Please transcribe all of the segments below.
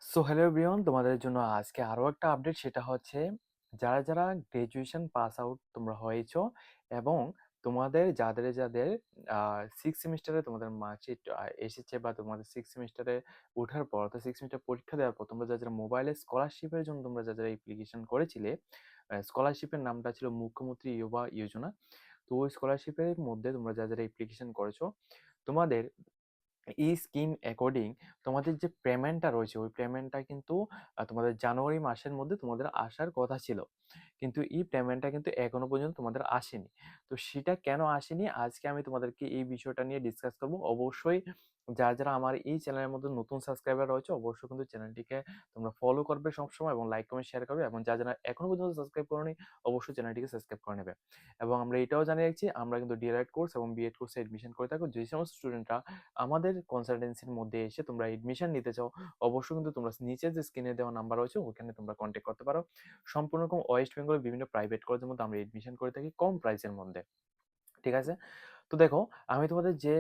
So hello everyone, তোমাদের জন্য আজকে আরো একটা আপডেট। সেটা হচ্ছে যারা গ্রাজুয়েশন পাস আউট তোমরা হয়েছো এবং তোমাদের যাদের সিক্স সেমিস্টারে তোমাদের মার্কশিট এসেছে বা তোমাদের সিক্স সেমিস্টারে ওঠার পর অর্থাৎ সিক্স সেমিস্টার পরীক্ষা দেওয়ার পর তোমরা যারা মোবাইলে স্কলারশিপের জন্য তোমরা যারা অ্যাপ্লিকেশন করেছিলে, স্কলারশিপের নামটা ছিল মুখ্যমন্ত্রী ইউবা যোজনা। তো ওই স্কলারশিপের মধ্যে তোমরা যারা অ্যাপ্লিকেশন করেছো, তোমাদের এই স্কিম অ্যাকর্ডিং তোমাদের যে পেমেন্টটা রয়েছে ওই পেমেন্টটা কিন্তু তোমাদের জানুয়ারি মাসের মধ্যে তোমাদের আসার কথা ছিল, কিন্তু এই পেমেন্টটা কিন্তু এখনো পর্যন্ত তোমাদের আসেনি। তো সেটা কেন আসেনি আজকে আমি তোমাদেরকে এই বিষয়টা নিয়ে ডিসকাস করব। অবশ্যই যারা আমার এই চ্যানেলের মধ্যে নতুন সাবস্ক্রাইবার রয়েছে অবশ্যই কিন্তু চ্যানেলটিকে তোমরা ফলো করবে সবসময় এবং লাইক কমেন্ট শেয়ার করবে, এবং যারা এখনো পর্যন্ত সাবস্ক্রাইব করোনি অবশ্যই চ্যানেলটিকে সাবস্ক্রাইব করে নেবে। এবং আমরা এটাও জানিয়ে রাখছি, আমরা কিন্তু ডিএলএড কোর্স এবং বিএড কোর্সে এডমিশন করে থাকো। যে সমস্ত স্টুডেন্টরা আমাদের কনসালটেন্সির মধ্যে এসে তোমরা এডমিশন নিতে চাও অবশ্যই কিন্তু তোমরা নিচে যে স্ক্রিনে দেওয়া নাম্বার রয়েছে ওখানে তোমরা কন্ট্যাক্ট করতে পারো। সম্পূর্ণ রকম ওয়েস্ট বেঙ্গলের বিভিন্ন প্রাইভেট কলেজের মধ্যে আমরা এডমিশন করে থাকি কম প্রাইসের মধ্যে। ঠিক আছে? তো দেখো, আমি তোমাদের যে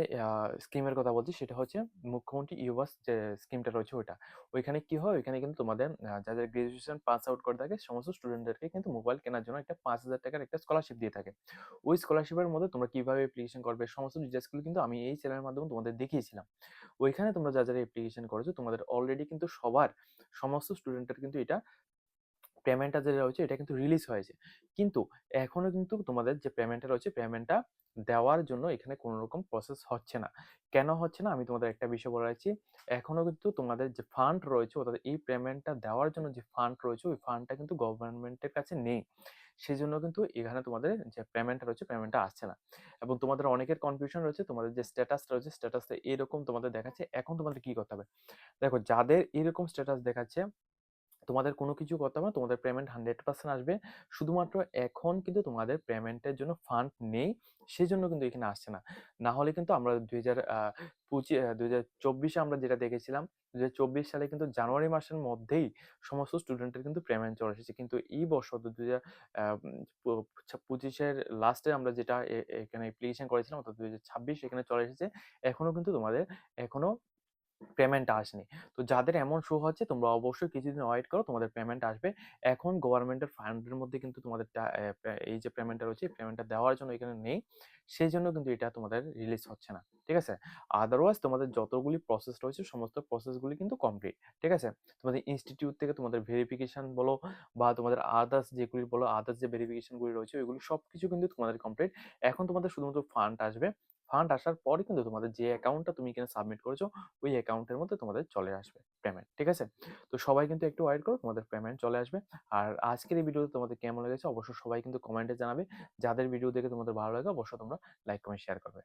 স্কিমের কথা বলছি সেটা হচ্ছে মুখ্যমন্ত্রী ইউবাস যে স্কিমটা রয়েছে ওইটা। ওইখানে কি হয়, ওইখানে কিন্তু তোমাদের যাদের গ্রাজুয়েশন পাস আউট করে থাকে সমস্ত স্টুডেন্টদেরকে কিন্তু মোবাইল কেনার জন্য একটা ৫,০০০ টাকার একটা স্কলারশিপ দিয়ে থাকে। ওই স্কলারশিপের মধ্যে তোমরা কিভাবে অ্যাপ্লিকেশন করবে সমস্ত ডিটেইলসগুলো কিন্তু আমি এই চ্যানেলের মাধ্যমে তোমাদের দেখিয়েছিলাম। ওইখানে তোমরা যারা অ্যাপ্লিকেশন করেছো তোমাদের অলরেডি কিন্তু সবার সমস্ত স্টুডেন্টের কিন্তু এটা পেমেন্টটা যেটা রয়েছে এটা কিন্তু রিলিজ হয়েছে। কিন্তু এখনো কিন্তু তোমাদের যে পেমেন্টটা রয়েছে পেমেন্টটা দেওয়ার জন্য এখানে কোনো রকম প্রসেস হচ্ছে না। কেন হচ্ছে না আমি তোমাদের একটা বিষয় বলে রাখছি। এখনো কিন্তু তোমাদের যে ফান্ড রয়েছে অর্থাৎ এই পেমেন্টটা দেওয়ার জন্য যে ফান্ড রয়েছে ওই ফান্ডটা কিন্তু গভর্নমেন্টের কাছে নেই। সেজন্য কিন্তু এখানে তোমাদের যে পেমেন্টটা রয়েছে পেমেন্টটা আসছে না। এবং তোমাদের অনেকের কনফিউশন রয়েছে, তোমাদের যে স্ট্যাটাস রয়েছে স্ট্যাটাসে এরকম তোমাদের দেখাচ্ছে। এখন তোমাদের কি করতে হবে? দেখো, যাদের এরকম স্ট্যাটাস দেখাচ্ছে তোমাদের কোনো কিছু করতে হবে না, তোমাদের পেমেন্ট 100% আসবে। শুধুমাত্র এখন কিন্তু তোমাদের পেমেন্টের জন্য ফান্ড নেই, সেজন্য কিন্তু এখানে আসছে না। না হলে কিন্তু আমরা 2024 আমরা যেটা দেখেছিলাম, 2024 সালে কিন্তু জানুয়ারি মাসের মধ্যেই সমস্ত স্টুডেন্টের কিন্তু পেমেন্ট চলে এসেছে। কিন্তু এই বছর 2025 এর লাস্টে আমরা যেটা এখানে অ্যাপ্লিকেশন করেছিলাম অর্থাৎ 2026 এখানে চলে এসেছে। এখনো কিন্তু তোমাদের এখনো পেমেন্ট আসেনি। তো যাদের এমন শো হচ্ছে তোমরা অবশ্যই কিছুদিন ওয়েট করো, তোমাদের পেমেন্ট আসবে। এখন গভর্নমেন্টের ফান্ডের মধ্যে কিন্তু তোমাদের এই যে পেমেন্টটা রয়েছে এই পেমেন্টটা দেওয়ার জন্য এখানে নেই। সেজন্য কিন্তু এটা তোমাদের রিলিজ হচ্ছে না। ঠিক আছে? আদারওয়াইজ তোমাদের যতগুলি প্রসেস রয়েছে সমস্ত প্রসেসগুলি কিন্তু কমপ্লিট। ঠিক আছে? তোমাদের ইনস্টিটিউট থেকে তোমাদের ভেরিফিকেশন বলো বা তোমাদের আদার্স যেগুলি বলো, আদার্স যে ভেরিফিকেশন গুলি রয়েছে ওইগুলো সবকিছু কিন্তু তোমাদের কমপ্লিট। এখন তোমাদের শুধুমাত্র ফান্ড আসবে। ফান্ড আসার পরে কিন্তু তোমাদের যে অ্যাকাউন্টটা তুমি এখানে সাবমিট করেছো ওই অ্যাকাউন্টের মধ্যে তোমাদের চলে আসবে পেমেন্ট। ঠিক আছে? তো সবাই কিন্তু একটু ওয়েট করো, তোমাদের পেমেন্ট চলে আসবে। আর আজকের এই ভিডিওতে তোমাদের কেমন লেগেছে অবশ্যই সবাই কিন্তু কমেন্টে জানাবে। যাদের ভিডিও দেখে তোমাদের ভালো লাগে অবশ্যই তোমরা লাইক কমেন্ট শেয়ার করবে।